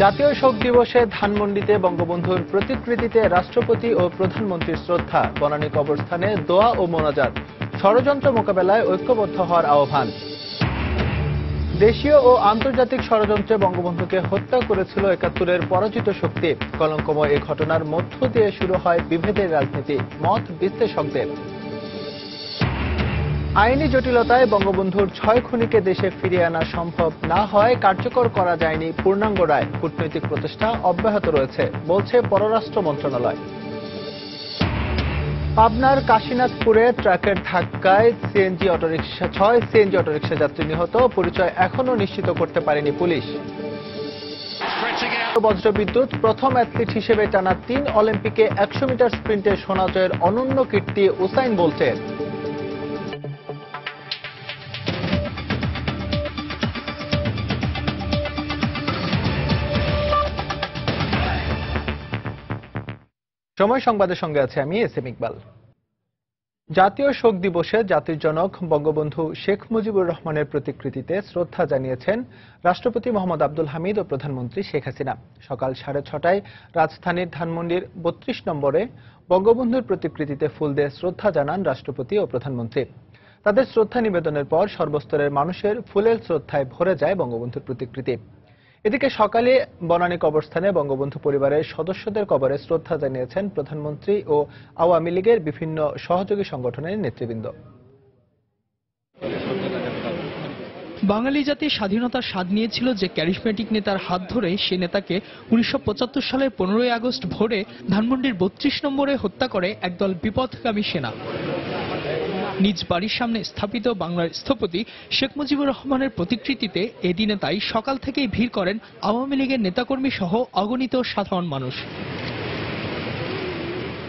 জাতীয় শোক দিবসে ধানমন্ডিতে বঙ্গবন্ধুর প্রতিকৃতিতে রাষ্ট্রপতি ও প্রধানমন্ত্রীর শ্রদ্ধা, বনানী কবরস্থানে দোয়া ও মোনাজাত, ষড়যন্ত্র মোকাবেলায় ঐক্যবদ্ধ হওয়ার আহ্বান। দেশীয় ও আন্তর্জাতিক ষড়যন্ত্রে বঙ্গবন্ধুকে হত্যা করেছিল ৭১-এর পরাজিত শক্তি। কলঙ্কময় এ ঘটনার মধ্য দিয়ে শুরু হয় বিভেদের রাজনীতি, মত বিশ্লেষকদের। আইনি জটিলতায় বঙ্গবন্ধুর ৬ খুনিকে দেশে ফিরিয়ে আনা সম্ভব না হয় কার্যকর করা যায়নি পূর্ণাঙ্গ রায়। কূটনৈতিক প্রচেষ্টা অব্যাহত রয়েছে বলছে পররাষ্ট্র মন্ত্রণালয়। পাবনার কাশীনাথপুরে ট্রাকের ধাক্কায় ৬ সিএনজি অটোরিকশা যাত্রী নিহত, পরিচয় এখনও নিশ্চিত করতে পারেনি পুলিশ। বজ্রবিদ্যুৎ প্রথম অ্যাথলিট হিসেবে টানা ৩ অলিম্পিকে ১০০ মিটার স্প্রিন্টে সোনা জয়ের অনন্য কীর্তি উসাইন বোল্টের। সময় সংবাদের সঙ্গে আছে আমি এসএম ইকবাল। জাতীয় শোক দিবসে জাতির জনক বঙ্গবন্ধু শেখ মুজিবুর রহমানের প্রতিকৃতিতে শ্রদ্ধা জানিয়েছেন রাষ্ট্রপতি মোহাম্মদ আব্দুল হামিদ ও প্রধানমন্ত্রী শেখ হাসিনা। সকাল 6:30টায় রাজধানীর ধানমন্ডির ৩২ নম্বরে বঙ্গবন্ধুর প্রতিকৃতিতে ফুল দিয়ে শ্রদ্ধা জানান রাষ্ট্রপতি ও প্রধানমন্ত্রী। তাদের শ্রদ্ধা নিবেদনের পর সর্বস্তরের মানুষের ফুলেল শ্রদ্ধায় ভরে যায় বঙ্গবন্ধুর প্রতিকৃতি। এদিকে সকালে বনানী কবরস্থানে বঙ্গবন্ধু পরিবারের সদস্যদের কবরে শ্রদ্ধা জানিয়েছেন প্রধানমন্ত্রী ও আওয়ামী লীগের বিভিন্ন সহযোগী সংগঠনের নেতৃবৃন্দ। বাঙালি জাতি স্বাধীনতার স্বাদ নিয়েছিল যে ক্যারিসমেটিক নেতার হাত ধরে সে নেতাকে ১৯৭৫ সালের ১৫ই আগস্ট ভোরে ধানমন্ডির ৩২ নম্বরে হত্যা করে একদল বিপথগামী সেনা। নিজ বাড়ির সামনে স্থাপিত বাংলার স্থপতি শেখ মুজিবুর রহমানের প্রতিকৃতিতে এদিনে তাই সকাল থেকেই ভিড় করেন আওয়ামী লীগের নেতাকর্মী সহ অগণিত সাধারণ মানুষ।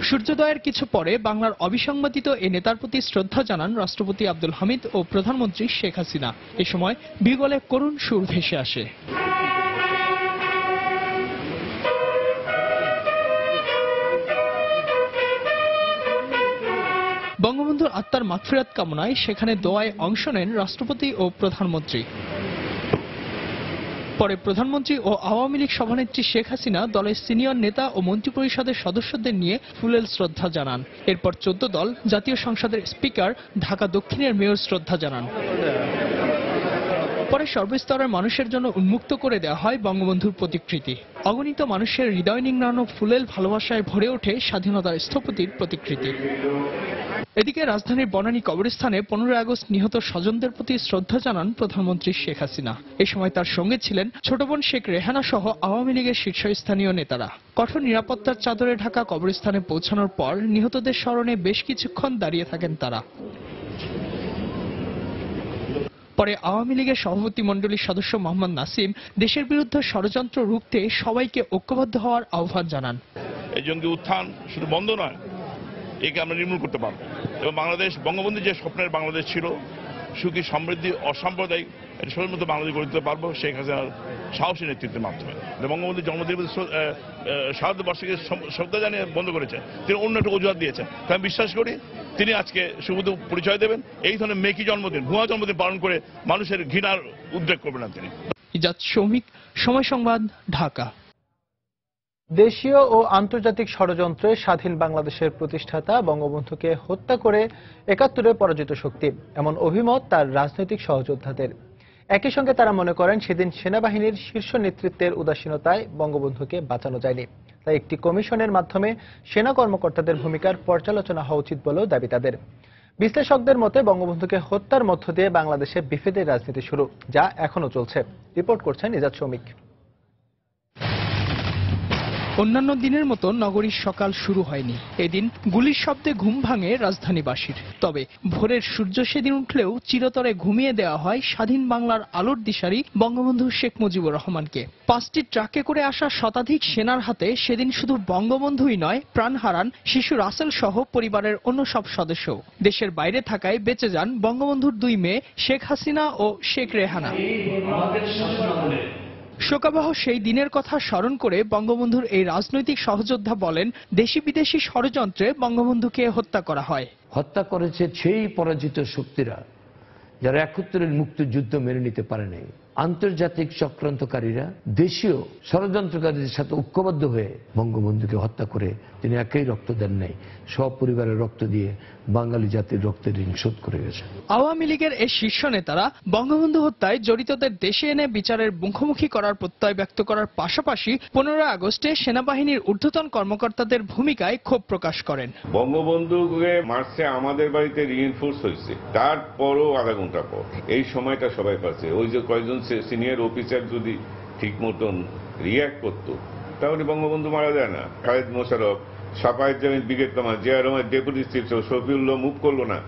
সূর্যোদয়ের কিছু পরে বাংলার অবিসংবাদিত এ নেতার প্রতি শ্রদ্ধা জানান রাষ্ট্রপতি আব্দুল হামিদ ও প্রধানমন্ত্রী শেখ হাসিনা। এ সময় বিগলে করুণ সুর ভেসে আসে। বঙ্গবন্ধুর আত্মার মাগফিরাত কামনায় সেখানে দোয়ায় অংশ নেন রাষ্ট্রপতি ও প্রধানমন্ত্রী। পরে প্রধানমন্ত্রী ও আওয়ামী লীগ সভানেত্রী শেখ হাসিনা দলের সিনিয়র নেতা ও মন্ত্রিপরিষদের সদস্যদের নিয়ে ফুলেল শ্রদ্ধা জানান। এরপর ১৪ দল, জাতীয় সংসদের স্পিকার, ঢাকা দক্ষিণের মেয়র শ্রদ্ধা জানান। পরে সর্বস্তরের মানুষের জন্য উন্মুক্ত করে দেওয়া হয় বঙ্গবন্ধুর প্রতিকৃতি। অগণিত মানুষের হৃদয় নিংড়ানো ফুলেল ভালোবাসায় ভরে ওঠে স্বাধীনতার স্থপতির প্রতিকৃতি। এদিকে রাজধানীর বনানী কবরস্থানে ১৫ আগস্ট নিহত স্বজনদের প্রতি শ্রদ্ধা জানান প্রধানমন্ত্রী শেখ হাসিনা। এ সময় তার সঙ্গে ছিলেন ছোট বোন শেখ রেহানা সহ আওয়ামী লীগের শীর্ষস্থানীয় নেতারা। কঠোর নিরাপত্তার চাদরে ঢাকা কবরস্থানে পৌঁছানোর পর নিহতদের স্মরণে বেশ কিছুক্ষণ দাঁড়িয়ে থাকেন তারা। পরে আওয়ামী লীগের সভাপতি মণ্ডলীর সদস্য মোহাম্মদ নাসিম দেশের বিরুদ্ধে ষড়যন্ত্র রুখতে সবাইকে ঐক্যবদ্ধ হওয়ার আহ্বান জানান। এই জঙ্গি উত্থান শুধু বন্ধ নয়, একে আমরা নির্মূল করতে পারব এবং বাংলাদেশ, বঙ্গবন্ধু যে স্বপ্নের বাংলাদেশ ছিল, সুখী, সমৃদ্ধি, অসাম্প্রদায়িক, এটা সবার মতো বাংলাদেশ গড়ে তুলতে পারবো শেখ হাসিনার সাহসী নেতৃত্বের মাধ্যমে। বঙ্গবন্ধুর জন্মদিন শাহাদত বর্ষকে শ্রদ্ধা জানিয়ে বন্ধ করেছে, তিনি অন্য একটা অজুহাত দিয়েছেন। আমি বিশ্বাস করি তিনি আজকে শুধু পরিচয় দেবেন, এই ধরনের মেকি জন্মদিন, ভুয়া জন্মদিন পালন করে মানুষের ঘৃণার উদ্রেক করবেন না তিনি। ইজাজ শৌমিক, সময় সংবাদ, ঢাকা। দেশীয় ও আন্তর্জাতিক ষড়যন্ত্রে স্বাধীন বাংলাদেশের প্রতিষ্ঠাতা বঙ্গবন্ধুকে হত্যা করে ৭১-এর পরাজিত শক্তি, এমন অভিমত তার রাজনৈতিক সহযোদ্ধাদের। একই সঙ্গে তারা মনে করেন সেদিন সেনাবাহিনীর শীর্ষ নেতৃত্বের উদাসীনতায় বঙ্গবন্ধুকে বাঁচানো যায়নি। তাই একটি কমিশনের মাধ্যমে সেনা কর্মকর্তাদের ভূমিকার পর্যালোচনা হওয়া উচিত বলেও দাবি তাদের। বিশ্লেষকদের মতে বঙ্গবন্ধুকে হত্যার মধ্য দিয়ে বাংলাদেশে বিভেদের রাজনীতি শুরু, যা এখনো চলছে। রিপোর্ট করছেন ইজাজ শৌমিক। অন্যান্য দিনের মতো নগরীর সকাল শুরু হয়নি। এদিন গুলির শব্দে ঘুম ভাঙে রাজধানীবাসীর। তবে ভোরের সূর্য সেদিন উঠলেও চিরতরে ঘুমিয়ে দেওয়া হয় স্বাধীন বাংলার আলোর দিশারি বঙ্গবন্ধু শেখ মুজিবুর রহমানকে। 5টি ট্রাকে করে আসা শতাধিক সেনার হাতে সেদিন শুধু বঙ্গবন্ধুই নয়, প্রাণ হারান শিশু রাসেল সহ পরিবারের অন্য সব সদস্য। দেশের বাইরে থাকায় বেঁচে যান বঙ্গবন্ধুর 2 মেয়ে শেখ হাসিনা ও শেখ রেহানা। শোকাবহ সেই দিনের কথা স্মরণ করে বঙ্গবন্ধুর এই রাজনৈতিক সহযোদ্ধা বলেন, দেশি বিদেশি ষড়যন্ত্রে বঙ্গবন্ধুকে হত্যা করা হয়। হত্যা করেছে সেই পরাজিত শক্তিরা যারা ৭১-এর মুক্তিযুদ্ধ মেনে নিতে পারে নাই। আন্তর্জাতিক চক্রান্তকারীরা দেশীয় ষড়যন্ত্রকারীদের সাথে ঐক্যবদ্ধ হয়ে বঙ্গবন্ধুকে হত্যা করে তিনি একাই রক্ত দেন নাই, সপরিবারের রক্ত দিয়ে বাঙালি জাতির রক্তের ঋণ শোধ করে গেছে। আওয়ামী লীগের এই শীর্ষ নেতারা বঙ্গবন্ধু হত্যায় জড়িতদের দেশে এনে বিচারের মুখোমুখি করার প্রত্যয় ব্যক্ত করার পাশাপাশি 15 আগস্টে সেনাবাহিনীর ঊর্ধ্বতন কর্মকর্তাদের ভূমিকায় ক্ষোভ প্রকাশ করেন। বঙ্গবন্ধুকে মার্চে আমাদের বাড়িতে রিইনফোর্স হয়েছে, তারপরও আধা ঘন্টা পর এই সময়টা সবাই পাচ্ছে। ওই যে কয়েকজন সিনিয়র অফিসার যদি ঠিক মতন রিয়াক্ট করতো তাহলে বঙ্গবন্ধু মারা যায় না। Khaled Mosharraf, Safayet Jamil brigade commander, Zia Rahman deputy chief, Shafiullah move করলো না,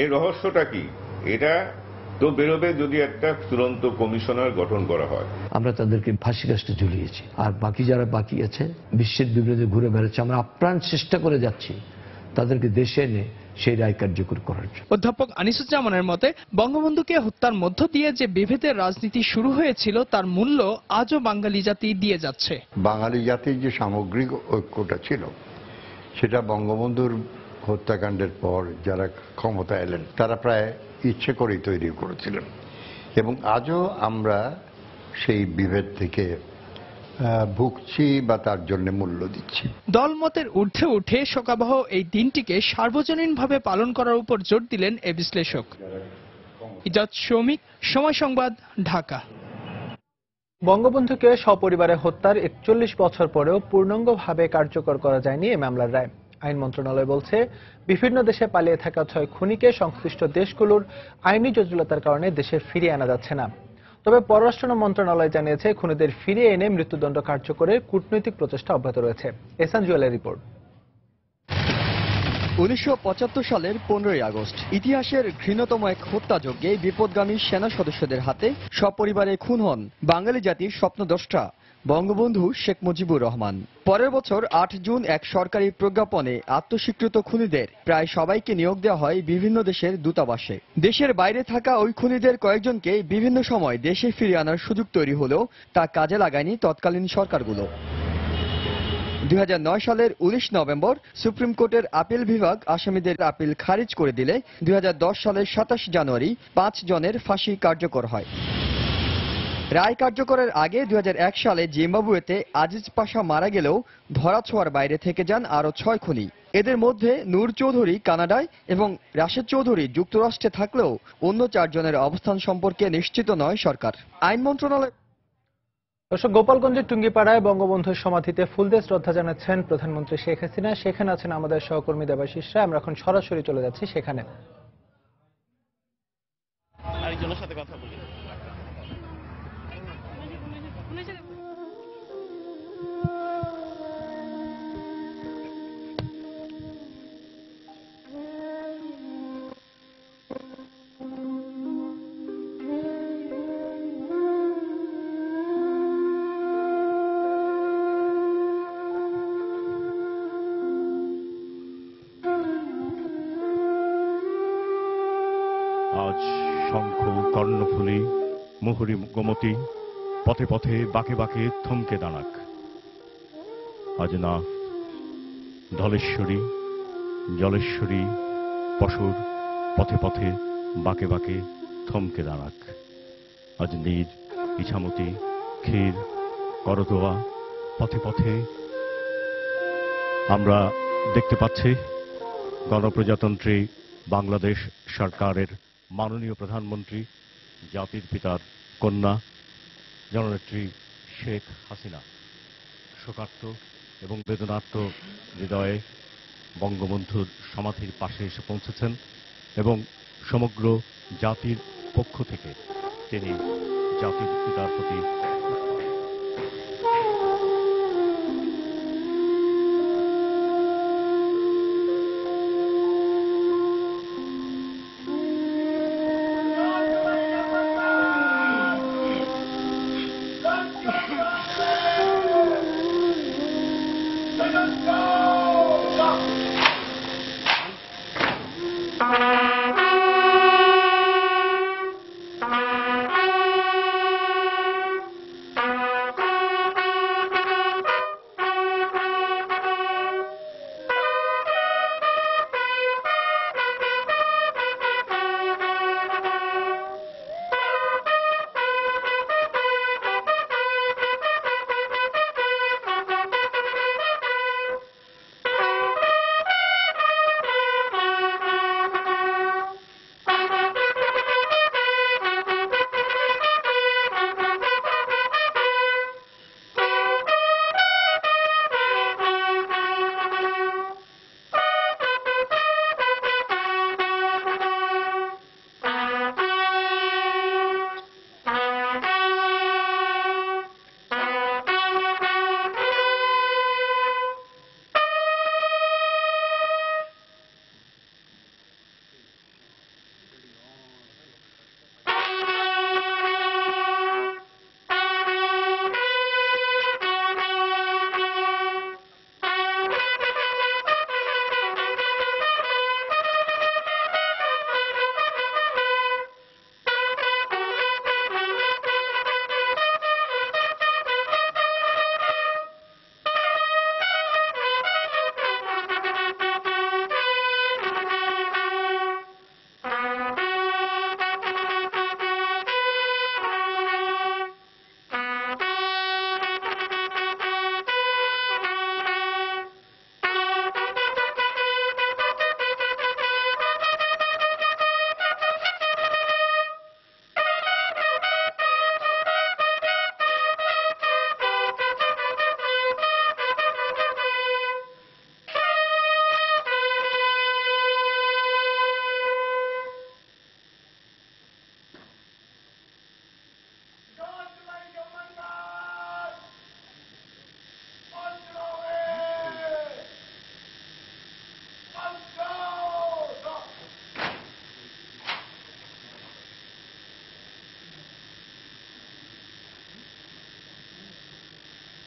এর রহস্যটা কি? এটা তো বেরোবে যদি একটা চূড়ান্ত কমিশনার গঠন করা হয়। আমরা তাদেরকে ফাঁসি কাস্টে ঝুলিয়েছি, আর বাকি যারা বাকি আছে বিশ্বের বিরুদ্ধে ঘুরে বেড়াচ্ছে, আমরা আপ্রাণ চেষ্টা করে যাচ্ছি তাদেরকে দেশে এনে সেই রায় কার্যকর করার জন্য। অধ্যাপক আনিসুজ্জামানের মতে বঙ্গবন্ধুকে হত্যার মধ্য দিয়ে যে বিভেদের রাজনীতি শুরু হয়েছিল তার মূল্য আজও বাঙালি জাতি দিয়ে যাচ্ছে। বাঙালি জাতির যে সামগ্রিক ঐক্যটা ছিল সেটা বঙ্গবন্ধুর হত্যাকাণ্ডের পর যারা ক্ষমতা এলেন তারা প্রায় ইচ্ছে করেই তৈরি করেছিলেন, এবং আজও আমরা সেই বিভেদ থেকে ভুগছি বা তার জন্য মূল্য দিচ্ছি। দলমতের ঊর্ধ্বে উঠে শোকাবহ এই দিনটিকে সার্বজনীনভাবে পালন করার উপর জোর দিলেন এ বিশ্লেষক। ইজাজ শৌমিক, সময় সংবাদ, ঢাকা। বঙ্গবন্ধুকে সপরিবারে হত্যার 41 বছর পরেও পূর্ণাঙ্গভাবে কার্যকর করা যায়নি এ মামলার রায়। আইন মন্ত্রণালয় বলছে বিভিন্ন দেশে পালিয়ে থাকা 6 খুনিকে সংশ্লিষ্ট দেশগুলোর আইনি জটিলতার কারণে দেশে ফিরিয়ে আনা যাচ্ছে না। তবে পররাষ্ট্র মন্ত্রণালয় জানিয়েছে খুনিদের ফিরিয়ে এনে মৃত্যুদণ্ড কার্যকরের কূটনৈতিক প্রচেষ্টা অব্যাহত রয়েছে। এহসান জুয়েলের রিপোর্ট। 1975 সালের 15 আগস্ট ইতিহাসের ঘৃণ্যতম এক হত্যাযজ্ঞে বিপদগামী সেনা সদস্যদের হাতে সপরিবারে খুন হন বাঙালি জাতির স্বপ্নদ্রষ্টা বঙ্গবন্ধু শেখ মুজিবুর রহমান। পরের বছর 8 জুন এক সরকারি প্রজ্ঞাপনে আত্মস্বীকৃত খুনিদের প্রায় সবাইকে নিয়োগ দেওয়া হয় বিভিন্ন দেশের দূতাবাসে। দেশের বাইরে থাকা ওই খুনিদের কয়েকজনকে বিভিন্ন সময় দেশে ফিরিয়ে আনার সুযোগ তৈরি হলেও তা কাজে লাগায়নি তৎকালীন সরকারগুলো। 2009 সালের 19 নভেম্বর সুপ্রিম কোর্টের আপিল বিভাগ আসামিদের আপিল খারিজ করে দিলে 2010 সালের 27 জানুয়ারি 5 জনের ফাঁসি কার্যকর হয়। রায় কার্যকরের আগে 2001 সালে জিম্বাবুয়েতে আজিজ পাশা মারা গেলেও ধরাছোঁয়ার বাইরে থেকে যান আরো 6 খুনি। এদের মধ্যে নূর চৌধুরী কানাডায় এবং রাশেদ চৌধুরী যুক্তরাষ্ট্রে থাকলেও অন্য 4 জনের অবস্থান সম্পর্কে নিশ্চিত নয় সরকার। আইন মন্ত্রণালয়। দর্শক, গোপালগঞ্জের টুঙ্গিপাড়ায় বঙ্গবন্ধুর সমাধিতে ফুল দিয়ে শ্রদ্ধা জানাচ্ছেন প্রধানমন্ত্রী শেখ হাসিনা। সেখানে আছেন আমাদের সহকর্মী দেবাশিস রায়। আমরা এখন সরাসরি চলে যাচ্ছি সেখানে। আরেকজনের সাথে কথা বলি। আজ শঙ্খ কর্ণফুলী মুহুরী গোমতী পথে পথে বাঁকে বাঁকে থমকে দাঁড়াক। আজ না ধলেশ্বরী জলেশ্বরী পশুর পথে পথে বাঁকে বাঁকে থমকে দাঁড়াক। আজ নীর ইছামতি ক্ষীর করদোয়া পথে পথে আমরা দেখতে পাচ্ছি গণপ্রজাতন্ত্রী বাংলাদেশ সরকারের মাননীয় প্রধানমন্ত্রী জাতির পিতার কন্যা জননেত্রী শেখ হাসিনা শোকার্ত এবং বেদনার্ত হৃদয়ে বঙ্গবন্ধুর সমাধির পাশে এসে পৌঁছেছেন এবং সমগ্র জাতির পক্ষ থেকে তিনি জাতির পিতার প্রতি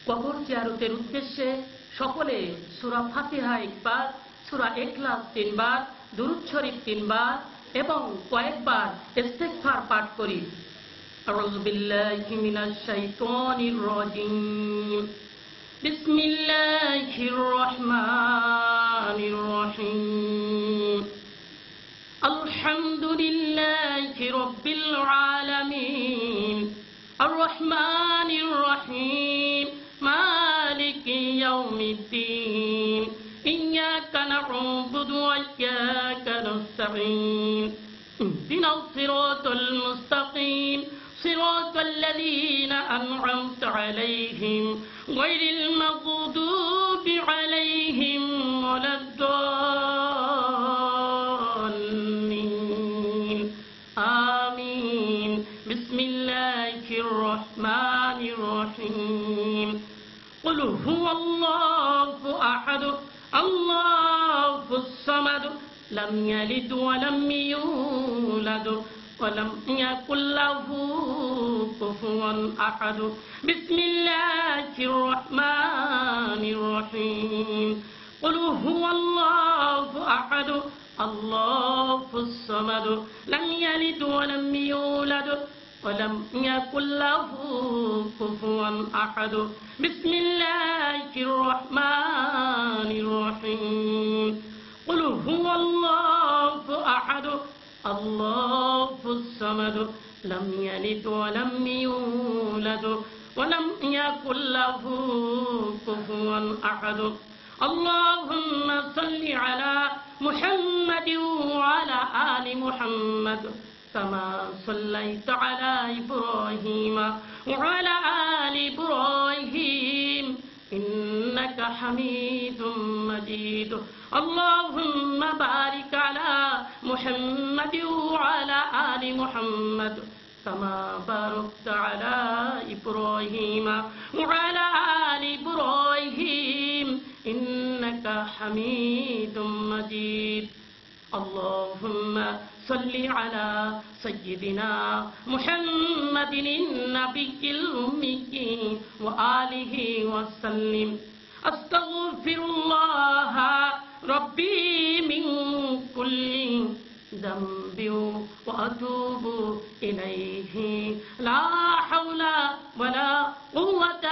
কবর জিয়ারতের উদ্দেশ্যে সকলে সূরা ফাতিহা একবার, সূরা ইখলাস 3 বার, দুরূদ শরীফ 3 বার এবং কয়েকবার ইস্তিগফার পাঠ করি। আউযু বিল্লাহি মিনাশ শাইতানির রাজীম। বিসমিল্লাহির রহমানির রহিম। আলহামদুলিল্লাহি রাব্বিল আলামিন আর রহমানির রহিম মালিকি ইয়াউমিদ্দিন ইয়্যাকা না'বুদু ওয়া ইয়্যাকা নাস্তাঈন ইহদিনাস সিরাতাল মুস্তাকিম সিরাতাল লাযীনা আন'আমতা আলাইহিম গায়রিল মাগদুবি আলাইহিম ওয়ালাদ-দাল্লিন আমিন। বিসমিল্লাহির রহমানির রহিম। কুল হুয়াল্লাহু আহাদ আল্লাহুস সামাদ লাম ইয়ালিদ ওয়া লাম ইউলাদ ওয়া লাম ইয়াকুল লাহু কুফুয়ান আহাদ। বিসমিল্লাহির রহমানির রহিম। কুল হুয়াল্লাহু আহাদ আল্লাহুস সামাদ লাম ইয়ালিদ ওয়া লাম ইউলাদ ولم يكن له كفوا أحد بسم الله الرحمن الرحيم قل هو الله أحد الله الصمد لم يلد ولم يولد ولم يكن له كفوا أحد اللهم صل على محمد وعلى آل محمد كما صليت على إبراهيم وعلى آل إبراهيم إنك حميد مجيد اللهم بارك على محمد وعلى آل محمد كما باركت على إبراهيم وعلى آل إبراهيم إنك حميد مجيد اللهم صل على سيدنا محمد النبي الأمي وآله وسلم أستغفر الله ربي من كل ذنب وأتوب إليه لا حول ولا قوة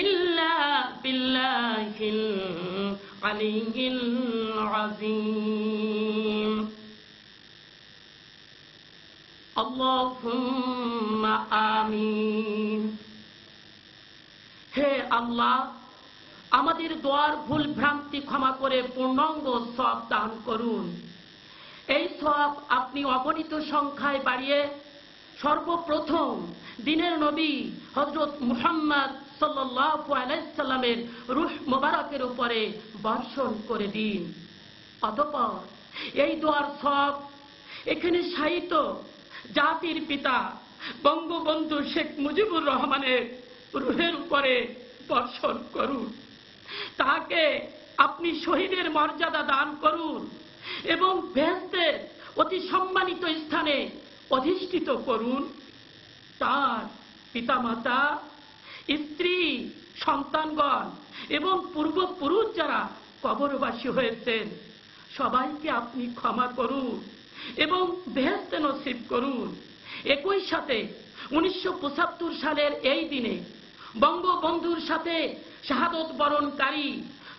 إلا بالله العلي العظيم আল্লাহুম্মা আমিন। হে আল্লাহ, আমাদের দোয়ার ভুল ভ্রান্তি ক্ষমা করে পূর্ণাঙ্গ সওয়াব দান করুন। এই সওয়াব আপনি অগণিত সংখ্যায় বাড়িয়ে সর্বপ্রথম দিনের নবী হযরত মুহাম্মদ সাল্লাল্লাহু আলাইহি সাল্লামের রূহ মোবারকের উপরে বর্ষণ করে দিন। অতঃপর এই দোয়ার সওয়াব এখানে শায়িত জাতির পিতা বঙ্গবন্ধু শেখ মুজিবুর রহমানের রূহের উপরে বর্ষণ করুন। তাকে আপনি শহীদের মর্যাদা দান করুন এবং বেহেশতের অতি সম্মানিত স্থানে অধিষ্ঠিত করুন। তার পিতামাতা, স্ত্রী, সন্তানগণ এবং পূর্বপুরুষ যারা কবরবাসী হয়েছেন সবাইকে আপনি ক্ষমা করুন এবং বেহেশত নসিব করুন। একই সাথে 1975 সালের এই দিনে বঙ্গবন্ধুর সাথে শাহাদত বরণকারী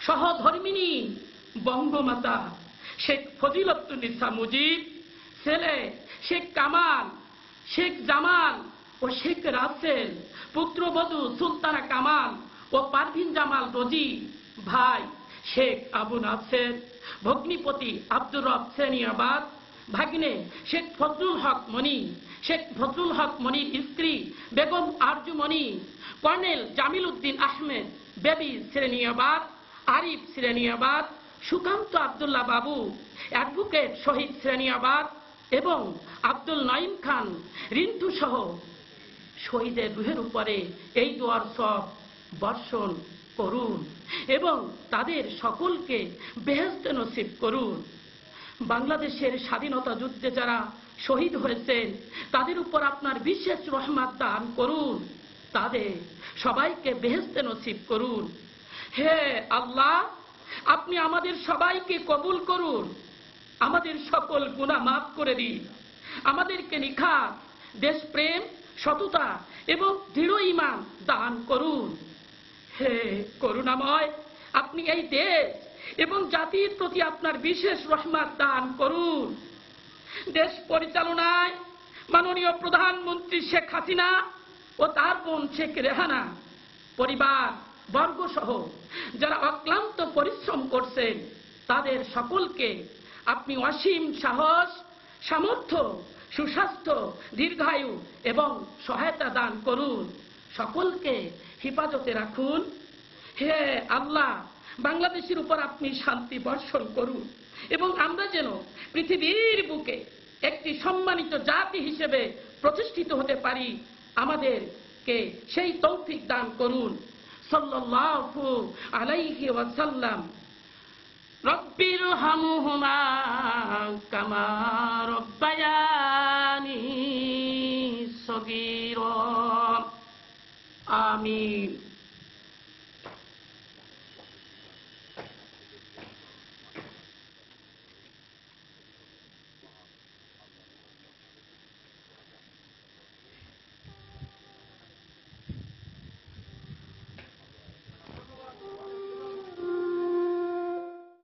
সহধর্মিণী বঙ্গমাতা শেখ ফজিলাতুন্নিসা মুজিব, ছেলে শেখ কামাল, শেখ জামাল ও শেখ রাসেল, পুত্রবধূ সুলতানা কামাল ও পারভিন জামাল রোজি, ভাই শেখ আবু নাসের, ভগ্নিপতি আব্দুর রব সেনিয়াবাদ, ভাগ্নে শেখ ফজলুল হক মনি, শেখ ফজলুল হক মনির স্ত্রী বেগম আরজু মনি, কর্নেল জামিল উদ্দিন আহমেদ, বেবি শ্রেণিয়াবাদ, আরিফ শ্রেণিয়াবাদ, সুকান্ত আব্দুল্লাহ বাবু, অ্যাডভোকেট শহীদ শ্রেণিয়াবাদ এবং আব্দুল নাইম খান রিন্টু সহ শহীদের রুহের উপরে এই দোয়ার সওয়াব বর্ষণ করুন এবং তাদের সকলকে বেহেশত নসিব করুন। বাংলাদেশের স্বাধীনতা যুদ্ধে যারা শহীদ হয়েছেন তাদের উপর আপনার বিশেষ রহমত দান করুন। তাদের সবাইকে বেহেশতে নসিব করুন। হে আল্লাহ, আপনি আমাদের সবাইকে কবুল করুন, আমাদের সকল গুনাহ মাফ করে দিন, আমাদেরকে নিখাত দেশপ্রেম, সততা এবং দৃঢ় ঈমান দান করুন। হে করুণাময়, আপনি এই দেশ এবং জাতির প্রতি আপনার বিশেষ রহমত দান করুন। দেশ পরিচালনায় মাননীয় প্রধানমন্ত্রী শেখ হাসিনা ও তার বোন শেখ রেহানা পরিবার বর্গ সহ যারা অক্লান্ত পরিশ্রম করছেন, তাদের সকলকে আপনি অসীম সাহস, সামর্থ্য, সুস্বাস্থ্য, দীর্ঘায়ু এবং সহায়তা দান করুন। সকলকে হেফাজতে রাখুন। হে আল্লাহ, বাংলাদেশের উপর আপনি শান্তি বর্ষণ করুন এবং আমরা যেন পৃথিবীর বুকে একটি সম্মানিত জাতি হিসেবে প্রতিষ্ঠিত হতে পারি, আমাদেরকে সেই তৌফিক দান করুন। সাল্লাল্লাহু আলাইহি ওয়াসাল্লাম। রব্বির হামহুমা কামা রব্বায়ানি সগীরা। আমিন।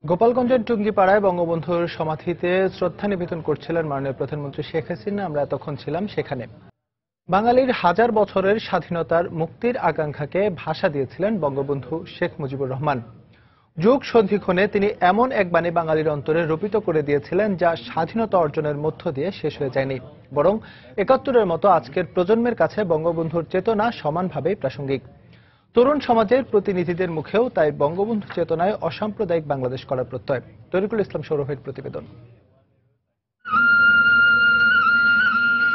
গোপালগঞ্জের টুঙ্গিপাড়ায় বঙ্গবন্ধুর সমাধিতে শ্রদ্ধা নিবেদন করছিলেন মাননীয় প্রধানমন্ত্রী শেখ হাসিনা। আমরা তখন ছিলাম সেখানে। বাঙালির হাজার বছরের স্বাধীনতার মুক্তির আকাঙ্ক্ষাকে ভাষা দিয়েছিলেন বঙ্গবন্ধু শেখ মুজিবুর রহমান। যুগ সন্ধিক্ষণে তিনি এমন এক বাণী বাঙালির অন্তরে রোপিত করে দিয়েছিলেন, যা স্বাধীনতা অর্জনের মধ্য দিয়ে শেষ হয়ে যায়নি, বরং ৭১-এর মতো আজকের প্রজন্মের কাছে বঙ্গবন্ধুর চেতনা সমানভাবেই প্রাসঙ্গিক। তরুণ সমাজের প্রতিনিধিদের মুখেও তাই বঙ্গবন্ধু চেতনায় অসাম্প্রদায়িক বাংলাদেশ করার প্রত্যয়। তরিকুল ইসলাম সৌরভের প্রতিবেদন।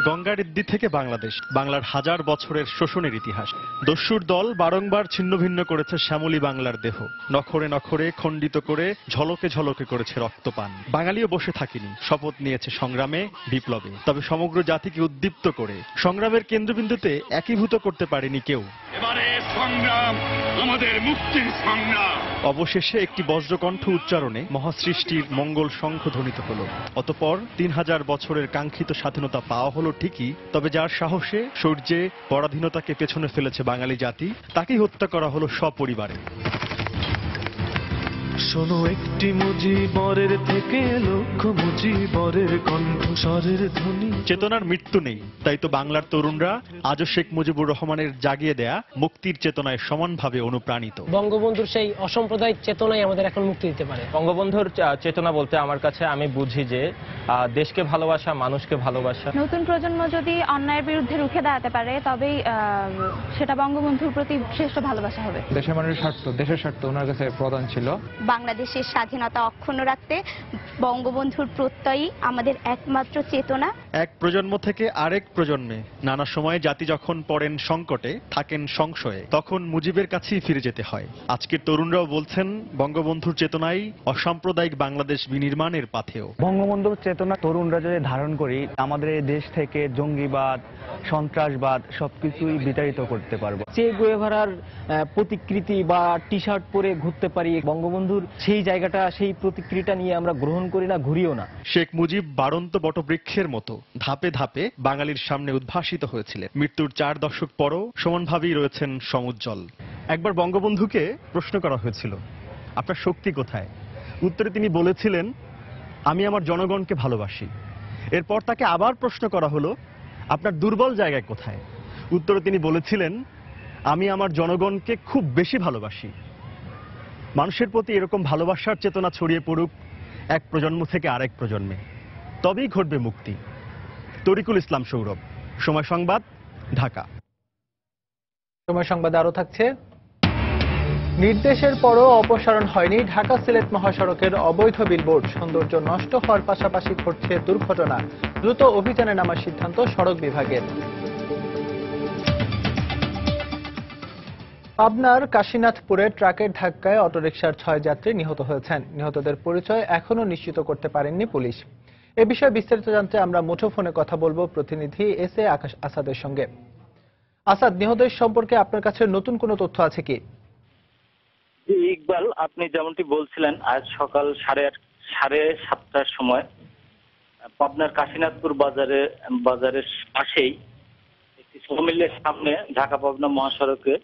গঙ্গারিদ্দি থেকে বাংলাদেশ, বাংলার হাজার বছরের শোষণের ইতিহাস। দস্যুর দল বারংবার ছিন্নভিন্ন করেছে শ্যামলী বাংলার দেহ, নখরে নখরে খণ্ডিত করে ঝলকে ঝলকে করেছে রক্তপান। বাঙালিও বসে থাকেনি, শপথ নিয়েছে সংগ্রামে, বিপ্লবে। তবে সমগ্র জাতিকে উদ্দীপ্ত করে সংগ্রামের কেন্দ্রবিন্দুতে একীভূত করতে পারেনি কেউ। এবারে সংগ্রাম আমাদের মুক্তির সংগ্রাম। অবশেষে একটি বজ্রকণ্ঠ উচ্চারণে মহাসৃষ্টির মঙ্গল শঙ্খ ধ্বনিত হলো। অতঃপর ৩০০০ বছরের কাঙ্ক্ষিত স্বাধীনতা পাওয়া হলো ঠিকই, তবে যার সাহসে, শৌর্যে পরাধীনতাকে পেছনে ফেলেছে বাঙালি জাতি, তাকেই হত্যা করা হলো সপরিবারে। শোনো একটি মুজিবরের থেকে লক্ষ মুজিবরের কণ্ঠস্বরের ধ্বনি। চেতনার মৃত্যু নেই, তাই তো বাংলার তরুণরা আজও শেখ মুজিবুর রহমানের জাগিয়ে দেয়া মুক্তির চেতনায় সমানভাবে অনুপ্রাণিত। বঙ্গবন্ধুর সেই অসাম্প্রদায়িক চেতনাই আমাদের এখন মুক্তি দিতে পারে। বঙ্গবন্ধুর চেতনা বলতে আমার কাছে আমি বুঝি যে দেশকে ভালোবাসা, মানুষকে ভালোবাসা। নতুন প্রজন্ম যদি অন্যায়ের বিরুদ্ধে রুখে দাঁড়াতে পারে, তবেই সেটা বঙ্গবন্ধুর প্রতি শ্রেষ্ঠ ভালোবাসা হবে। দেশের মানুষের স্বার্থ, দেশের স্বার্থ ওনার কাছে প্রধান ছিল। বাংলাদেশের স্বাধীনতা অক্ষুণ্ণ রাখতে বঙ্গবন্ধুর প্রত্যয়ই আমাদের একমাত্র চেতনা। এক প্রজন্ম থেকে আরেক প্রজন্মে নানা সময় জাতি যখন পড়েন সংকটে, থাকেন সংশয়ে, তখন মুজিবের কাছেই ফিরে যেতে হয়। আজকের তরুণরাও বলছেন বঙ্গবন্ধুর চেতনাই অসাম্প্রদায়িক বাংলাদেশ বিনির্মাণের পাথেয়। বঙ্গবন্ধুর চেতনা তরুণরা যদি ধারণ করি, আমাদের এই দেশ থেকে জঙ্গিবাদ, সন্ত্রাসবাদ সবকিছুই বিতাড়িত করতে পারবো। চে গুয়েভারার প্রতিকৃতি বা টি শার্ট পরে ঘুরতে পারি, বঙ্গবন্ধুর সেই জায়গাটা, সেই প্রতিকৃতিটা নিয়ে আমরা গ্রহণ করি না, ঘুরিও না। শেখ মুজিব বাড়ন্ত বটবৃক্ষের মতো ধাপে ধাপে বাঙালির সামনে উদ্ভাসিত হয়েছিলেন। মৃত্যুর ৪ দশক পরও সমানভাবেই রয়েছেন সমুজ্জ্বল। একবার বঙ্গবন্ধুকে প্রশ্ন করা হয়েছিল, আপনার শক্তি কোথায়? উত্তরে তিনি বলেছিলেন, আমি আমার জনগণকে ভালোবাসি। এরপর তাকে আবার প্রশ্ন করা হলো, আপনার দুর্বল জায়গায় কোথায়? উত্তরে তিনি বলেছিলেন, আমি আমার জনগণকে খুব বেশি ভালোবাসি। মানুষের প্রতি এরকম ভালোবাসার চেতনা ছড়িয়ে পড়ুক এক প্রজন্ম থেকে আরেক প্রজন্মে, তবেই ঘটবে মুক্তি। তরিকুল ইসলাম সৌরভ, সময় সংবাদ, ঢাকা। সময় সংবাদে আরো থাকছে, নির্দেশের পরও অপসারণ হয়নি ঢাকা সিলেট মহাসড়কের অবৈধ বিলবোর্ড। সৌন্দর্য নষ্ট হওয়ার পাশাপাশি ঘটছে দুর্ঘটনা। দ্রুত অভিযানে নামার সিদ্ধান্ত সড়ক বিভাগের। পাবনার কাশীনাথপুরে ট্রাকের ধাক্কায় অটোরিকশার ৬ যাত্রী নিহত হয়েছেন। নিহতদের পরিচয় এখনো নিশ্চিত করতে পারেননি পুলিশ। এ বিষয়ে বিস্তারিত জানতে আমরা মুঠোফোনে কথা বলবো প্রতিনিধি এস এ আকাশ আসাদের সঙ্গে। আসাদ, নিহতের সম্পর্কে আপনার কাছে নতুন কোনো তথ্য আছে কি? ইকবাল, আপনি যেমনটি বলছিলেন, আজ সকাল 7:30টার সময় পাবনার কাশীনাথপুর বাজারের পাশেই একটি সমিলের সামনে ঢাকা পাবনা মহাসড়কে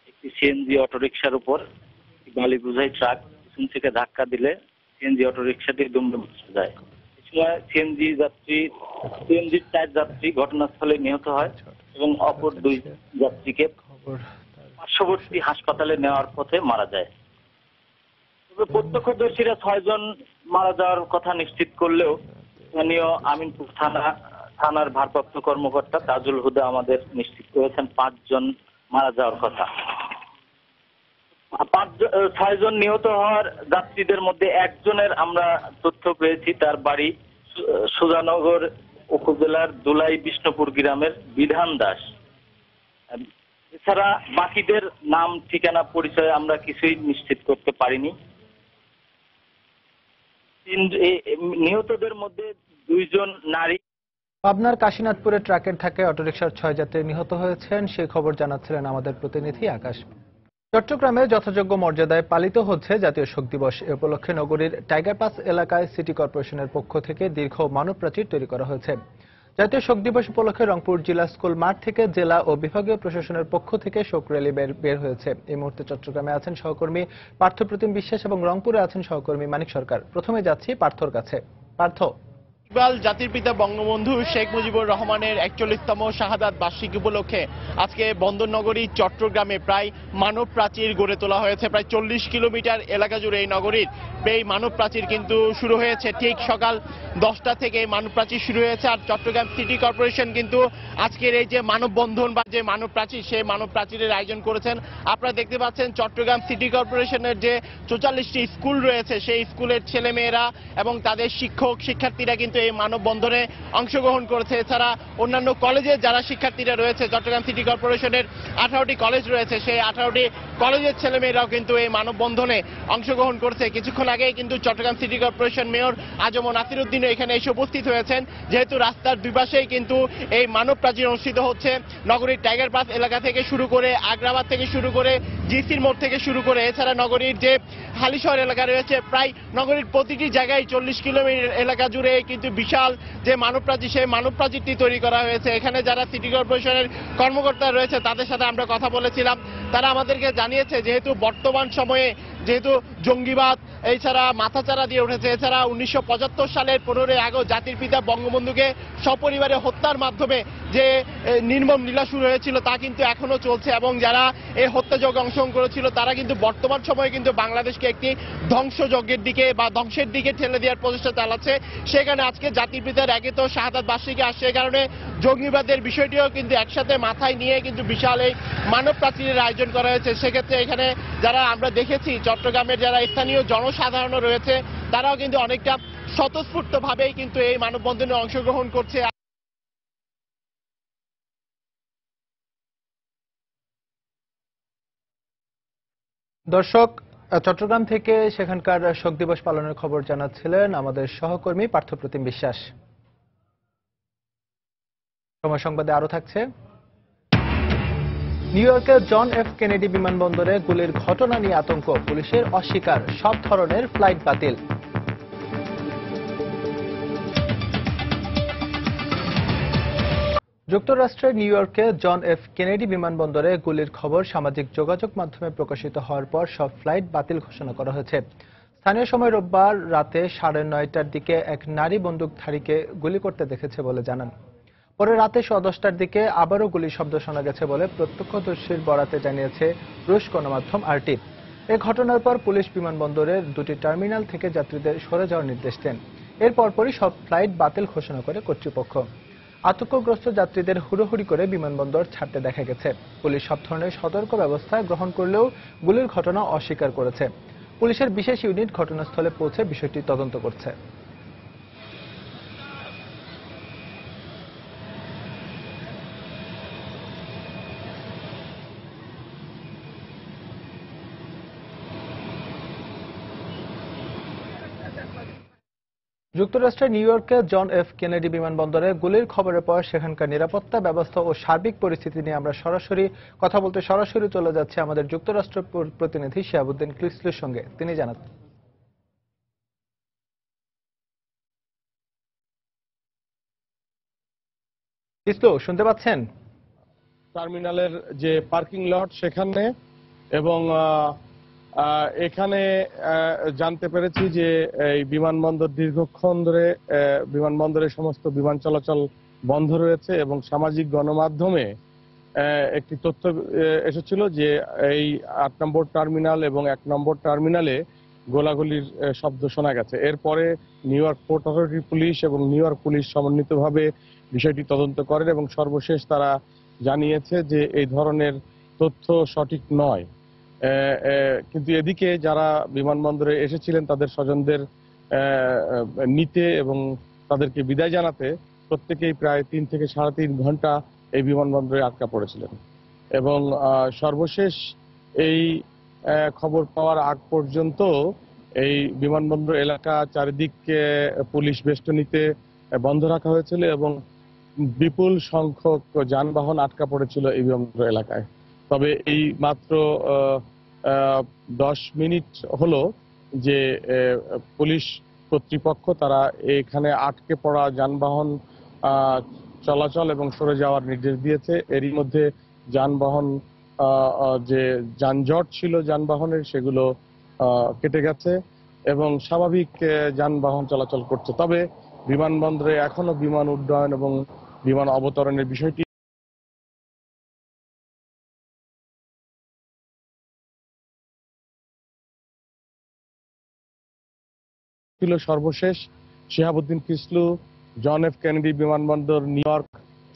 একটি সিএনজি অটোরিকশার উপর বালি বোঝাই ট্রাক পিছন থেকে ধাক্কা দিলে সিএনজি অটোরিকশাটি দুমড়ে মুচড়ে যায়। এই সময় সিএনজির 4 যাত্রী ঘটনাস্থলে নিহত হয় এবং অপর 2 যাত্রীকে পার্শ্ববর্তী হাসপাতালে নেওয়ার পথে মারা যায়। তবে প্রত্যক্ষদর্শীরা 6 জন মারা যাওয়ার কথা নিশ্চিত করলেও স্থানীয় আমিনপুর থানার ভারপ্রাপ্ত কর্মকর্তা তাজুল হুদা আমাদের নিশ্চিত করেছেন 5 জন মারা যাওয়ার কথা। 6 জন নিহত হওয়ার যাত্রীদের মধ্যে একজনের আমরা তথ্য পেয়েছি, তার বাড়ি সুজানগর উপজেলার দুলাই বিষ্ণুপুর গ্রামের বিধান দাস। এছাড়া বাকিদের নাম ঠিকানা পরিচয় আমরা কিছুই নিশ্চিত করতে পারিনি। নিহতদের মধ্যে 2 জন নারী। পাবনার কাশীনাথপুরে ট্রাকের ধাক্কায় অটোরিকশার 6 যাত্রী নিহত হয়েছেন, সেই খবর জানাচ্ছিলেন আমাদের প্রতিনিধি আকাশ। চট্টগ্রামে যথাযোগ্য মর্যাদায় পালিত হচ্ছে জাতীয় শোক দিবস। এ উপলক্ষে নগরীর টাইগার পাস এলাকায় সিটি কর্পোরেশনের পক্ষ থেকে দীর্ঘ মানব প্রাচীর তৈরি করা হয়েছে। জাতীয় শোক দিবস উপলক্ষে রংপুর জেলা স্কুল মাঠ থেকে জেলা ও বিভাগীয় প্রশাসনের পক্ষ থেকে শোক র্যালি বের হয়েছে। এই মুহূর্তে চট্টগ্রামে আছেন সহকর্মী পার্থপ্রতিম বিশ্বাস এবং রংপুরে আছেন সহকর্মী মানিক সরকার। প্রথমে যাচ্ছি পার্থর কাছে। পার্থ, ইকবাল, জাতির পিতা বঙ্গবন্ধু শেখ মুজিবুর রহমানের 41তম শাহাদাত বার্ষিকী উপলক্ষে আজকে বন্দরনগরী চট্টগ্রামে প্রায় মানব প্রাচীর গড়ে তোলা হয়েছে। প্রায় 40 কিলোমিটার এলাকা জুড়ে এই নগরীর এই মানব প্রাচীর কিন্তু শুরু হয়েছে। ঠিক সকাল 10টা থেকে এই মানব প্রাচীর শুরু হয়েছে। আর চট্টগ্রাম সিটি কর্পোরেশন কিন্তু আজকের এই যে মানববন্ধন বা যে মানব প্রাচীর, সেই মানব প্রাচীরের আয়োজন করেছেন। আপনারা দেখতে পাচ্ছেন চট্টগ্রাম সিটি কর্পোরেশনের যে 44টি স্কুল রয়েছে, সেই স্কুলের ছেলেমেয়েরা এবং তাদের শিক্ষার্থীরা কিন্তু এই মানববন্ধনে অংশগ্রহণ করেছে। এছাড়া অন্যান্য কলেজের যারা শিক্ষার্থীরা রয়েছে, চট্টগ্রাম সিটি কর্পোরেশনের 18টি কলেজ রয়েছে, সেই 18টি কলেজের ছেলেমেয়েরাও কিন্তু এই মানববন্ধনে অংশগ্রহণ করছে। কিছুক্ষণ আগে কিন্তু চট্টগ্রাম সিটি কর্পোরেশন মেয়র আজম নাসিরউদ্দিনও এখানে এসে উপস্থিত হয়েছেন। যেহেতু রাস্তার দুই পাশেই কিন্তু এই মানব প্রাচীর অনুষ্ঠিত হচ্ছে, নগরীর টাইগার পাস এলাকা থেকে শুরু করে আগ্রাবাদ থেকে শুরু করে জিসির মোড় থেকে শুরু করে এছাড়া নগরীর যে হালিশহর এলাকা রয়েছে, প্রায় নগরীর প্রতিটি জায়গায় 40 কিলোমিটার এলাকা জুড়ে কিন্তু বিশাল যে মানব প্রাচীর, সেই মানব প্রাচীরটি তৈরি করা হয়েছে। এখানে যারা সিটি কর্পোরেশনের কর্মকর্তা রয়েছে তাদের সাথে আমরা কথা বলেছিলাম। তারা আমাদেরকে জানিয়েছে যেহেতু বর্তমান সময়ে যেহেতু জঙ্গিবাদ এছাড়া মাথাচাড়া দিয়ে উঠেছে, এছাড়া 1975 সালের 15ই আগস্ট জাতির পিতা বঙ্গবন্ধুকে সপরিবারে হত্যার মাধ্যমে যে নির্মম লীলা শুরু হয়েছিল তা কিন্তু এখনো চলছে এবং যারা এই হত্যাযজ্ঞে অংশগ্রহণ করেছিল তারা কিন্তু বর্তমান সময়ে কিন্তু বাংলাদেশকে একটি ধ্বংসযজ্ঞের দিকে বা ধ্বংসের দিকে ঠেলে দেওয়ার প্রচেষ্টা চালাচ্ছে। সেখানে আজকে জাতির পিতার 100তম শাহাদাত বার্ষিকী আসছে, এই কারণে জঙ্গিবাদের বিষয়টিও কিন্তু একসাথে মাথায় নিয়ে কিন্তু বিশাল এই মানব প্রাচীরের আয়োজন করা হয়েছে। সেক্ষেত্রে এখানে যারা আমরা দেখেছি চট্টগ্রামের যারা স্থানীয় জনসাধারণ রয়েছে তারাও কিন্তু অনেকটা স্বতঃস্ফূর্ত ভাবেই কিন্তু এই মানববন্ধনে অংশগ্রহণ করছে। দর্শক, চট্টগ্রাম থেকে সেখানকার শোক দিবস পালনের খবর জানাচ্ছিলেন আমাদের সহকর্মী পার্থপ্রতিম বিশ্বাস। সময় সংবাদে আরো থাকছে। নিউ ইয়র্কের জন এফ কেনেডি বিমানবন্দরে গুলির ঘটনা নিয়ে আতঙ্ক, পুলিশের অস্বীকার, সব ধরনের ফ্লাইট বাতিল। যুক্তরাষ্ট্রের নিউ ইয়র্কে জন এফ কেনেডি বিমানবন্দরে গুলির খবর সামাজিক যোগাযোগ মাধ্যমে প্রকাশিত হওয়ার পর সব ফ্লাইট বাতিল ঘোষণা করা হয়েছে। স্থানীয় সময় রোববার রাতে 9:30টার দিকে এক নারী বন্দুকধারীকে গুলি করতে দেখেছে বলে জানান। পরে রাতে 10:10টার দিকে আবারও গুলির শব্দ শোনা গেছে বলে প্রত্যক্ষদর্শীর বরাতে জানিয়েছে রুশ গণমাধ্যম আরটি। এই ঘটনার পর পুলিশ বিমানবন্দরের 2টি টার্মিনাল থেকে যাত্রীদের সরে যাওয়ার নির্দেশ দেন। এর পরপরই সব ফ্লাইট বাতিল ঘোষণা করে কর্তৃপক্ষ। আতঙ্কগ্রস্ত যাত্রীদের হুড়োহুড়ি করে বিমানবন্দর ছাড়তে দেখা গেছে। পুলিশ সব ধরনের সতর্ক ব্যবস্থা গ্রহণ করলেও গুলির ঘটনা অস্বীকার করেছে। পুলিশের বিশেষ ইউনিট ঘটনাস্থলে পৌঁছে বিষয়টি তদন্ত করছে। যুক্তরাষ্ট্রের নিউ ইয়র্কের জন এফ কেনেডি বিমানবন্দরে গুলির খবরের পর সেখানকার নিরাপত্তা ব্যবস্থা ও সার্বিক পরিস্থিতি নিয়ে আমরা সরাসরি কথা বলতে চলে যাচ্ছে আমাদের যুক্তরাষ্ট্র প্রতিনিধি শিহাবুদ্দিন কিসলুর সঙ্গে। তিনি জানান। কিসলু, শুনতে পাচ্ছেন? টার্মিনালের যে পার্কিং লট সেখানে, এবং এখানে জানতে পেরেছি যে এই বিমানবন্দর দীর্ঘক্ষণ ধরে বিমানবন্দরের সমস্ত বিমান চলাচল বন্ধ রয়েছে, এবং সামাজিক গণমাধ্যমে একটি তথ্য এসেছিল যে এই 8 নম্বর টার্মিনাল এবং 1 নম্বর টার্মিনালে গোলাগুলির শব্দ শোনা গেছে। এরপরে new York port authority police এবং নিউ ইয়র্ক পুলিশ সমন্বিতভাবে বিষয়টি তদন্ত করেন, এবং সর্বশেষ তারা জানিয়েছে যে এই ধরনের তথ্য সঠিক নয়। কিন্তু এদিকে যারা বিমানবন্দরে এসেছিলেন তাদের স্বজনদের নিতে এবং তাদেরকে বিদায় জানাতে প্রত্যেকেই প্রায় 3 থেকে 3.5 ঘন্টা এই বিমানবন্দরে আটকা পড়েছিলেন, এবং সর্বশেষ এই খবর পাওয়ার আগ পর্যন্ত এই বিমানবন্দর এলাকা চারিদিকে পুলিশ বেষ্টনীতে বন্ধ রাখা হয়েছিল, এবং বিপুল সংখ্যক যানবাহন আটকা পড়েছিল এই বিমানবন্দর এলাকায়। তবে এই মাত্র 10 মিনিট হলো যে পুলিশ কর্তৃপক্ষ তারা এখানে আটকে পড়া যানবাহন চলাচল এবং সরে যাওয়ার নির্দেশ দিয়েছে। এরই মধ্যে যানবাহন যে যানজট ছিল যানবাহনের সেগুলো কেটে গেছে এবং স্বাভাবিক যানবাহন চলাচল করছে। তবে বিমানবন্দরে এখনো বিমান উড্ডয়ন এবং বিমান অবতরণের বিষয়টি ছিল। সর্বশেষ Shihabuddin Kislu, John F Kennedy বিমানবন্দর, নিউ ইয়র্ক।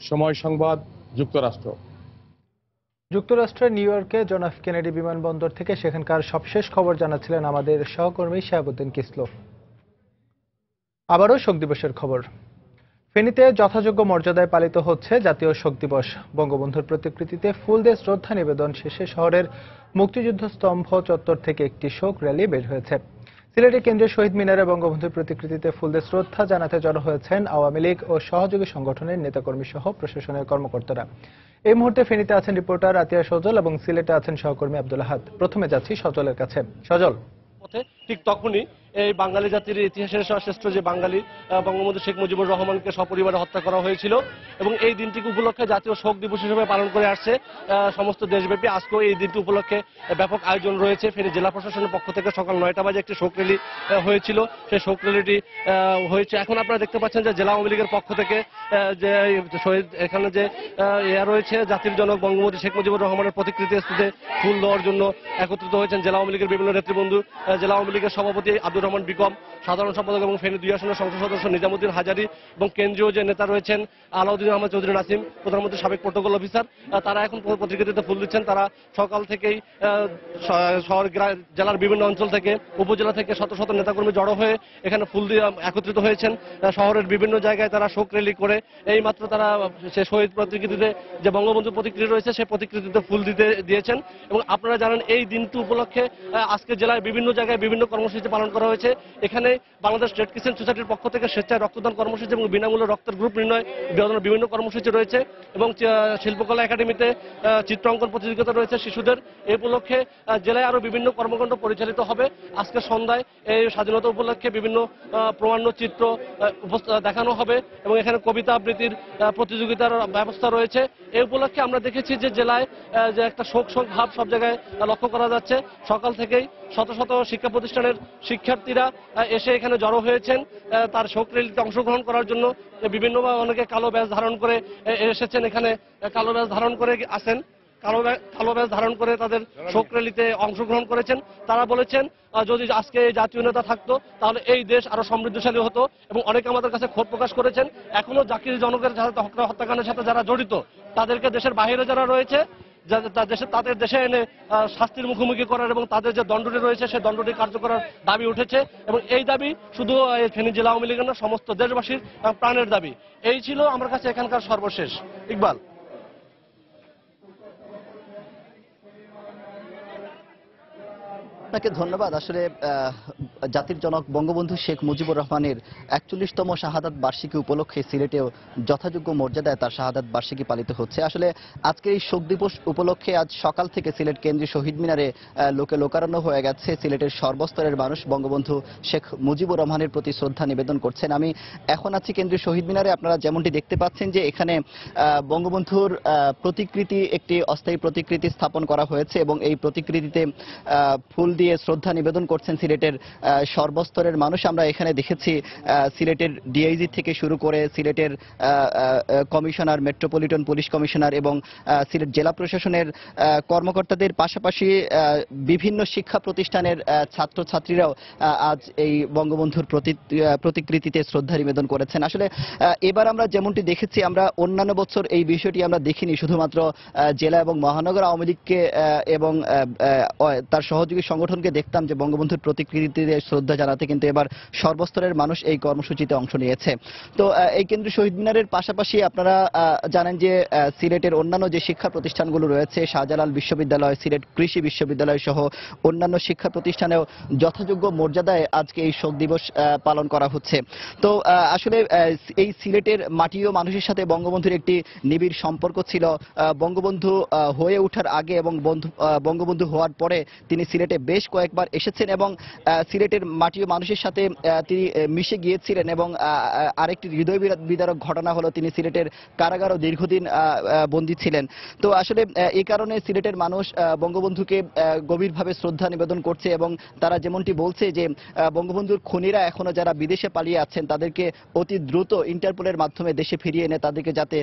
সময় সংবাদ, যুক্তরাষ্ট্র। যুক্তরাষ্ট্রের নিউ ইয়র্কে জন এফ কেনেডি বিমানবন্দর থেকে সেখানকার সবশেষ খবর জানাচ্ছিলেন আমাদের সহকর্মী শিহাবুদ্দিন কিসলু। আবারও শোক দিবসের খবর। ফেনীতে যথাযোগ্য মর্যাদায় পালিত হচ্ছে জাতীয় শোক দিবস। বঙ্গবন্ধুর প্রতিকৃতিতে ফুল দিয়ে শ্রদ্ধা নিবেদন শেষে শহরের মুক্তিযুদ্ধ স্তম্ভ চত্বর থেকে একটি শোক র্যালি বের হয়েছে। সিলেটের কেন্দ্রীয় শহীদ মিনারে বঙ্গবন্ধুর প্রতিকৃতিতে ফুল দিয়ে শ্রদ্ধা জানাতে জড়ো হয়েছেন আওয়ামী লীগ ও সহযোগী সংগঠনের নেতাকর্মী সহ প্রশাসনের কর্মকর্তারা। এই মুহূর্তে ফেনীতে আছেন রিপোর্টার আতিয়া সজল এবং সিলেটে আছেন সহকর্মী আব্দুল আহাদ। প্রথমে যাচ্ছি সজলের কাছে। সজল, ঠিক তখনই এই বাঙালি জাতির ইতিহাসের শ্রেষ্ঠ যে বাঙালি বঙ্গবন্ধু শেখ মুজিবুর রহমানকে সপরিবারে হত্যা করা হয়েছিল, এবং এই দিনটিকে উপলক্ষে জাতীয় শোক দিবস হিসেবে পালন করে আসছে সমস্ত দেশব্যাপী। আজকেও এই দিনটি উপলক্ষে ব্যাপক আয়োজন রয়েছে। ফেনী জেলা প্রশাসনের পক্ষ থেকে সকাল 9টা বাজে একটি শোক র্যালি হয়েছিল। সেই শোক র্যালিটি হয়েছে। এখন আপনারা দেখতে পাচ্ছেন যে জেলা আওয়ামী লীগের পক্ষ থেকে যে শহীদ এখানে যে রয়েছে জাতির জনক বঙ্গবন্ধু শেখ মুজিবুর রহমানের প্রতিকৃতি স্থিতে ফুল দেওয়ার জন্য একত্রিত হয়েছেন জেলা আওয়ামী লীগের বিভিন্ন নেতৃবৃন্দ। জেলা আওয়ামী লীগের সভাপতি আব্দুর রহমান বিকম, সাধারণ সম্পাদক এবং ফেনী 2 আসনের সংসদ সদস্য নিজামুদ্দিন হাজারি এবং কেন্দ্রীয় যে নেতা রয়েছেন আলাউদ্দিন আহমদ চৌধুরী নাসিম, প্রধানমন্ত্রীর সাবেক প্রোটোকল অফিসার, তারা এখন প্রতিকৃতিতে ফুল দিচ্ছেন। তারা সকাল থেকেই শহর জেলার বিভিন্ন অঞ্চল থেকে উপজেলা থেকে শত শত নেতাকর্মী জড়ো হয়ে এখানে ফুল দিয়ে একত্রিত হয়েছেন। শহরের বিভিন্ন জায়গায় তারা শোক র্যালি করে এই মাত্র তারা সে শহীদ প্রতিকৃতিতে যে বঙ্গবন্ধুর প্রতিকৃতি রয়েছে সেই প্রতিকৃতিতে ফুল দিয়েছেন। এবং আপনারা জানেন এই দিনটি উপলক্ষে আজকে জেলায় বিভিন্ন জায়গায় বিভিন্ন কর্মসূচি পালন করা হয়েছে। এখানে বাংলাদেশ রেড ক্রিসেন্ট সোসাইটির পক্ষ থেকে স্বেচ্ছায় রক্তদান কর্মসূচি এবং বিনামূল্যে রক্তের গ্রুপ নির্ণয় বিভিন্ন কর্মসূচি রয়েছে, এবং শিল্পকলা একাডেমিতে চিত্রাঙ্কন প্রতিযোগিতা রয়েছে শিশুদের। এই উপলক্ষে জেলায় আরো বিভিন্ন কর্মকাণ্ড পরিচালিত হবে। আজকে সন্ধ্যায় এই স্বাধীনতা উপলক্ষে বিভিন্ন প্রমাণ্য চিত্র দেখানো হবে, এবং এখানে কবিতা আবৃত্তির প্রতিযোগিতার ব্যবস্থা রয়েছে। এই উপলক্ষে আমরা দেখেছি যে জেলায় যে একটা শোক ভাব সব জায়গায় লক্ষ্য করা যাচ্ছে। সকাল থেকেই শত শত শিক্ষা প্রতিষ্ঠানের শিক্ষার্থীরা এসে এখানে জড়ো হয়েছেন তার শোক র্যালিতে অংশগ্রহণ করার জন্য। বিভিন্ন অনেকে কালো ব্যাজ ধারণ করে এসেছেন, এখানে কালো ব্যাজ ধারণ করে আসেন, কালো ব্যাজ ধারণ করে তাদের শোক র্যালিতে অংশগ্রহণ করেছেন। তারা বলেছেন যদি আজকে এই জাতীয় নেতা থাকতো তাহলে এই দেশ আরো সমৃদ্ধশালী হতো, এবং অনেকে আমাদের কাছে ক্ষোভ প্রকাশ করেছেন এখনো জাকির জনকের হত্যাকাণ্ডের সাথে যারা জড়িত তাদেরকে দেশের বাইরে যারা রয়েছে তাদের দেশে এনে শাস্তির মুখোমুখি করার এবং তাদের যে দণ্ডটি রয়েছে সেই দণ্ডটি কার্যকরার দাবি উঠেছে, এবং এই দাবি শুধু ফেনী জেলা আওয়ামী লীগের না সমস্ত দেশবাসীর প্রাণের দাবি। এই ছিল আমার কাছে এখানকার সর্বশেষ। ইকবাল। আপনাকে ধন্যবাদ। আসলে জাতির জনক বঙ্গবন্ধু শেখ মুজিবুর রহমানের 41তম শাহাদাত বার্ষিকী উপলক্ষে সিলেটেও যথাযোগ্য মর্যাদায় তার শাহাদাত বার্ষিকী পালিত হচ্ছে। আসলে আজকের এই শোক দিবস উপলক্ষে আজ সকাল থেকে সিলেট কেন্দ্রীয় শহীদ মিনারে লোকে লোকারণ্য হয়ে গেছে। সিলেটের সর্বস্তরের মানুষ বঙ্গবন্ধু শেখ মুজিবুর রহমানের প্রতি শ্রদ্ধা নিবেদন করছেন। আমি এখন আছি কেন্দ্রীয় শহীদ মিনারে। আপনারা যেমনটি দেখতে পাচ্ছেন যে এখানে বঙ্গবন্ধুর প্রতিকৃতি, একটি অস্থায়ী প্রতিকৃতি স্থাপন করা হয়েছে এবং এই প্রতিকৃতিতে ফুল দিয়ে শ্রদ্ধা নিবেদন করছেন সিলেটের সর্বস্তরের মানুষ। আমরা এখানে দেখেছি সিলেটের ডিআইজি থেকে শুরু করে সিলেটের কমিশনার, মেট্রোপলিটন পুলিশ কমিশনার এবং সিলেট জেলা প্রশাসনের কর্মকর্তাদের পাশাপাশি বিভিন্ন শিক্ষা প্রতিষ্ঠানের ছাত্রছাত্রীরাও আজ এই বঙ্গবন্ধুর প্রতিকৃতিতে শ্রদ্ধা নিবেদন করেছেন। আসলে এবার আমরা যেমনটি দেখেছি, আমরা অন্যান্য বছর এই বিষয়টি আমরা দেখিনি, শুধুমাত্র জেলা এবং মহানগর আওয়ামী লীগকে এবং তার সহযোগী সংগঠনকে দেখতাম যে বঙ্গবন্ধুর প্রতিকৃতিতে শ্রদ্ধা জানাতে, কিন্তু এবার সর্বস্তরের মানুষ এই কর্মসূচিতে অংশ নিয়েছে। তো এই কেন্দ্রীয় শহীদ মিনারের পাশাপাশি আপনারা জানেন যে সিলেটের অন্যান্য যে শিক্ষা প্রতিষ্ঠানগুলো রয়েছে, শাহজালাল বিশ্ববিদ্যালয়, সিলেট কৃষি বিশ্ববিদ্যালয় সহ অন্যান্য শিক্ষা প্রতিষ্ঠানেও যথাযোগ্য মর্যাদায় আজকে এই শোক দিবস পালন করা হচ্ছে। তো আসলে এই সিলেটের মাটি ও মানুষের সাথে বঙ্গবন্ধুর একটি নিবিড় সম্পর্ক ছিল। বঙ্গবন্ধু হয়ে ওঠার আগে এবং বঙ্গবন্ধু হওয়ার পরে তিনি সিলেটে বেশ কয়েকবার এসেছেন এবং সিলেটের মাটি ও মানুষের সাথে তিনি মিশে গিয়েছিলেন। এবং আরেকটি হৃদয় বিদারক ঘটনা হলো তিনি সিলেটের কারাগারও দীর্ঘদিন বন্দী ছিলেন। তো আসলে এই কারণে সিলেটের মানুষ বঙ্গবন্ধুকে গভীরভাবে শ্রদ্ধা নিবেদন করছে এবং তারা যেমনটি বলছে যে বঙ্গবন্ধুর খুনিরা এখনো যারা বিদেশে পালিয়ে আছেন তাদেরকে অতি দ্রুত ইন্টারপোলের মাধ্যমে দেশে ফিরিয়ে এনে তাদেরকে যাতে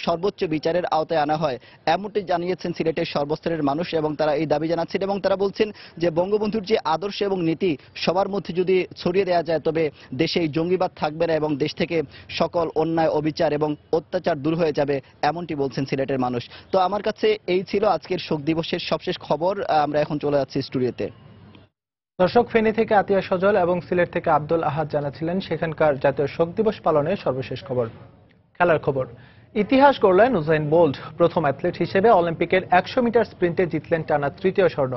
সর্বোচ্চ বিচারের আওতায় আনা হয়, এমনটি জানিয়েছেন সিলেটের সর্বস্তরের মানুষ এবং তারা এই দাবি জানাচ্ছেন। এবং তারা বলছেন যে বঙ্গবন্ধুর যে আদর্শ এবং নীতি সবার মধ্যে যদি ছড়িয়ে দেওয়া যায় তবে দেশে এই জঙ্গিবাদ থাকবে না এবং দেশ থেকে সকল অন্যায়, অবিচার এবং অত্যাচার দূর হয়ে যাবে, এমনটি বলছেন সিলেটের মানুষ। তো আমার কাছে এই ছিল আজকের শোক দিবসের সবশেষ খবর। আমরা এখন চলে যাচ্ছি স্টুডিওতে। দর্শক, ফেনী থেকে আতিয়া সজল এবং সিলেট থেকে আব্দুল আহাদ জানাচ্ছিলেন সেখানকার জাতীয় শোক দিবস পালনের সর্বশেষ খবর। খেলার খবর। ইতিহাস গড়লেন উসাইন বোল্ট। প্রথম অ্যাথলেট হিসেবে অলিম্পিকের 100 মিটার স্প্রিন্টে জিতলেন টানা তৃতীয় স্বর্ণ।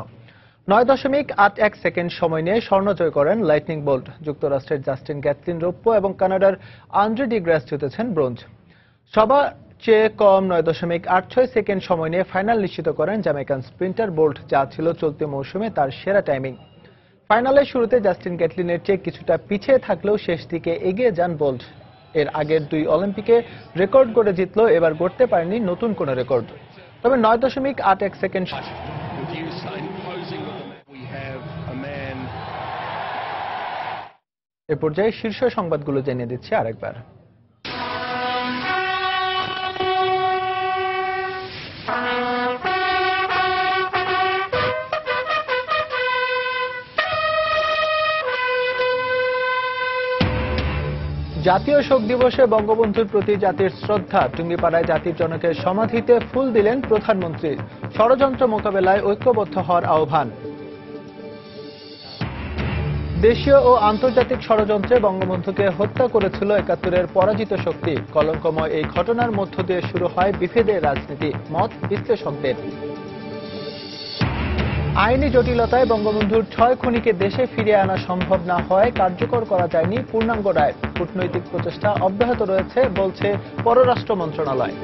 9.81 সেকেন্ড সময় নিয়ে স্বর্ণ জয় করেন লাইটনিং বোল্ট। যুক্তরাষ্ট্রের জাস্টিন গ্যাটলিন রৌপ্য এবং কানাডার আন্দ্রে ডি গ্রাস জিতেছেন ব্রোঞ্জ। সবার চেয়ে কম 9.86 সেকেন্ড সময় নিয়ে ফাইনাল নিশ্চিত করেন জ্যামাইকান স্প্রিন্টার বোল্ট, যা ছিল চলতি মৌসুমে তার সেরা টাইমিং। ফাইনালের শুরুতে জাস্টিন গ্যাটলিনের চেয়ে কিছুটা পিছিয়ে থাকলেও শেষ দিকে এগিয়ে যান বোল্ট। এর আগের 2 অলিম্পিকে রেকর্ড গড়ে জিতলেও এবার গড়তে পারেনি নতুন কোনো রেকর্ড। তবে 9.81 সেকেন্ড এ পর্যায়ে শীর্ষ সংবাদগুলো জেনে দিচ্ছি আরেকবার। জাতীয় শোক দিবসে বঙ্গবন্ধুর প্রতি জাতির শ্রদ্ধা। টুঙ্গিপাড়ায় জাতির জনকের সমাধিতে ফুল দিলেন প্রধানমন্ত্রী। ষড়যন্ত্র মোকাবেলায় ঐক্যবদ্ধ হওয়ার আহ্বান। দেশীয় ও আন্তর্জাতিক ষড়যন্ত্রে বঙ্গবন্ধুকে হত্যা করেছিল 71-এর পরাজিত শক্তি। কলঙ্কময় এই ঘটনার মধ্য দিয়ে শুরু হয় বিভেদের রাজনীতি, মত বিশ্লেষকদের। আইনি জটিলতায় বঙ্গবন্ধুর 6 খুনিকে দেশে ফিরিয়ে আনা সম্ভব না হয় কার্যকর করা যায়নি পূর্ণাঙ্গ রায়। কূটনৈতিক প্রচেষ্টা অব্যাহত রয়েছে বলছে পররাষ্ট্র মন্ত্রণালয়।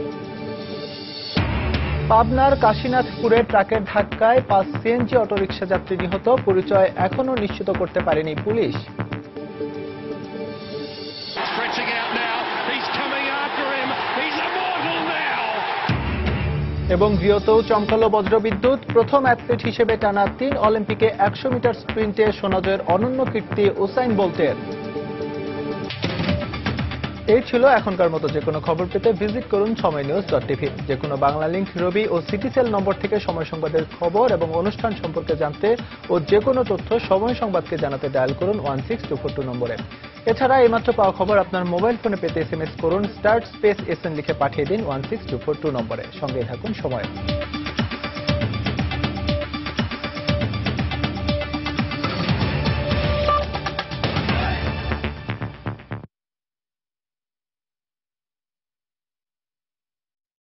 পাবনার কাশীনাথপুরে ট্রাকের ধাক্কায় 5 সিএনজি অটোরিকশা যাত্রী নিহত। পরিচয় এখনো নিশ্চিত করতে পারেনি পুলিশ। এবং রিওতেও চমকালো বজ্রবিদ্যুৎ। প্রথম অ্যাথলেট হিসেবে টানা 3 অলিম্পিকে 100 মিটার স্প্রিন্টে সোনা জয়ের অনন্য কীর্তি উসাইন বোল্টের। এই ছিল এখনকার মতো। যে কোনো খবর পেতে ভিজিট করুন সময়নিউজ.টিভি। যে কোনো বাংলা লিংক, রবি ও সিটিসেল নম্বর থেকে সময় সংবাদের খবর এবং অনুষ্ঠান সম্পর্কে জানতে ও যে কোনো তথ্য সময় সংবাদকে জানাতে ডায়াল করুন 16242 নম্বরে। এছাড়া এইমাত্র পাওয়া খবর আপনার মোবাইল ফোনে পেতে SMS করুন *SN লিখে পাঠিয়ে দিন 16242 নম্বরে। সঙ্গে থাকুন সময়।